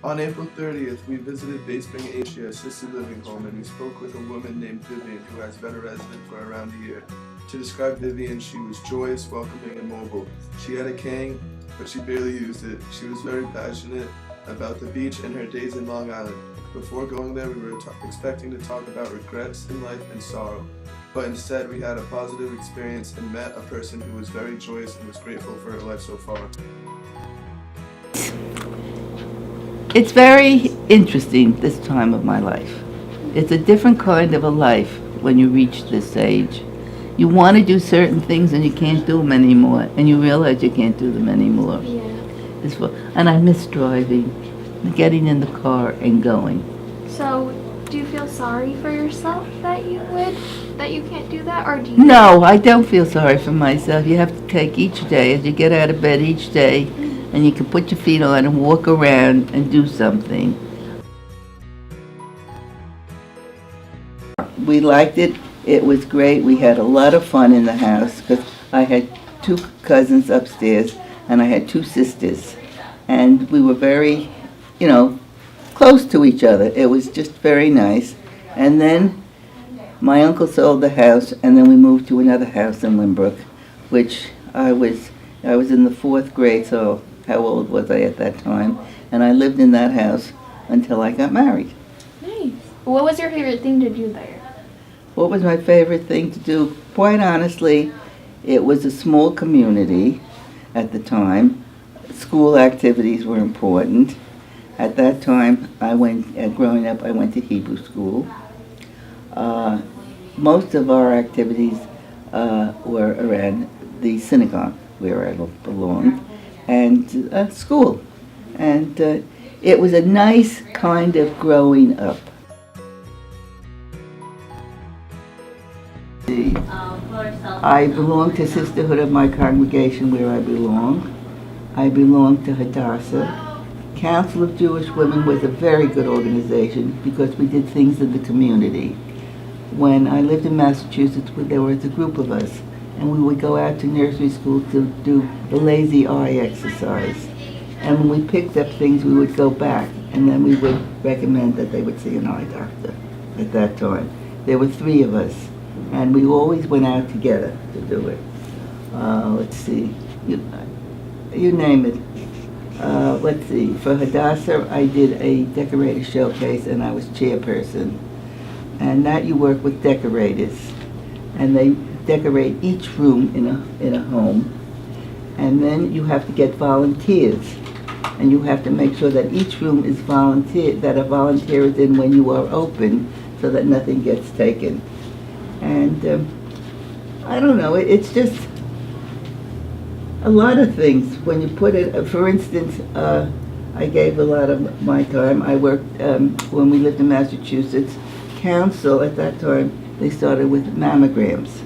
On April 30th, we visited Bay Spring Asia Assisted Living Home, and we spoke with a woman named Vivian who has been a resident for around a year. To describe Vivian, she was joyous, welcoming, and mobile. She had a cane, but she barely used it. She was very passionate about the beach and her days in Long Island. Before going there, we were expecting to talk about regrets in life and sorrow, but instead we had a positive experience and met a person who was very joyous and was grateful for her life so far. It's very interesting this time of my life. It's a different kind of a life when you reach this age. You want to do certain things and you can't do them anymore, and you realize you can't do them anymore. Yeah. And I miss driving, getting in the car and going. So, do you feel sorry for yourself that you can't do that, or do you? No, I don't feel sorry for myself. You have to take each day, as you get out of bed each day, and you can put your feet on and walk around and do something. We liked it. It was great. We had a lot of fun in the house because I had 2 cousins upstairs and I had 2 sisters. And we were very, close to each other. It was just very nice. And then my uncle sold the house, and then we moved to another house in Lynbrook, which I was in the 4th grade, so how old was I at that time? And I lived in that house until I got married. Nice. What was your favorite thing to do there? What was my favorite thing to do? Quite honestly, it was a small community at the time. School activities were important. At that time, growing up, I went to Hebrew school. Most of our activities were around the synagogue where I belonged, and school. And it was a nice kind of growing up. I belong to Sisterhood of my congregation where I belong. I belong to Hadassah. Council of Jewish Women was a very good organization because we did things in the community. When I lived in Massachusetts, there was a group of us, and we would go out to nursery school to do the lazy eye exercise. And when we picked up things, we would go back, and then we would recommend that they would see an eye doctor at that time. There were 3 of us, and we always went out together to do it. Let's see, you name it. Let's see, for Hadassah, I did a decorator showcase, and I was chairperson. And that you work with decorators, and they decorate each room in a home. And then you have to get volunteers, and you have to make sure that each room is that a volunteer is in when you are open, so that nothing gets taken. And I don't know, it's just a lot of things. When you put it, for instance, I gave a lot of my time. I worked, when we lived in Massachusetts, Council at that time, they started with mammograms.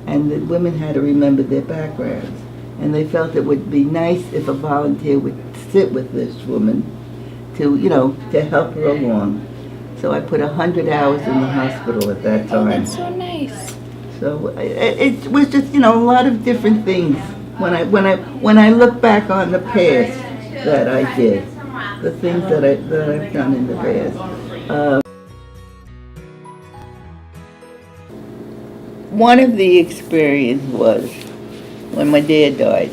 And the women had to remember their backgrounds. And they felt it would be nice if a volunteer would sit with this woman to help her along. So I put 100 hours in the hospital at that time. Oh, that's so nice. So it was just, a lot of different things. When I look back on the past that I did, the things that I've done in the past. One of the experiences was when my dad died.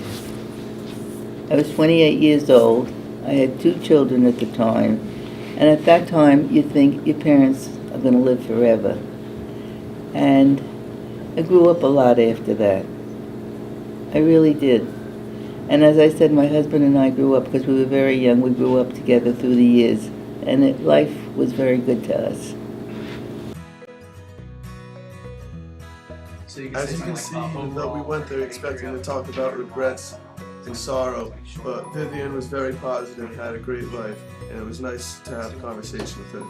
I was 28 years old. I had 2 children at the time. And at that time, you think your parents are going to live forever. And I grew up a lot after that. I really did. And as I said, my husband and I grew up, because we were very young, we grew up together through the years. And life was very good to us. As you can see, even though we went there expecting to talk about regrets and sorrow, but Vivian was very positive, had a great life, and it was nice to have a conversation with her.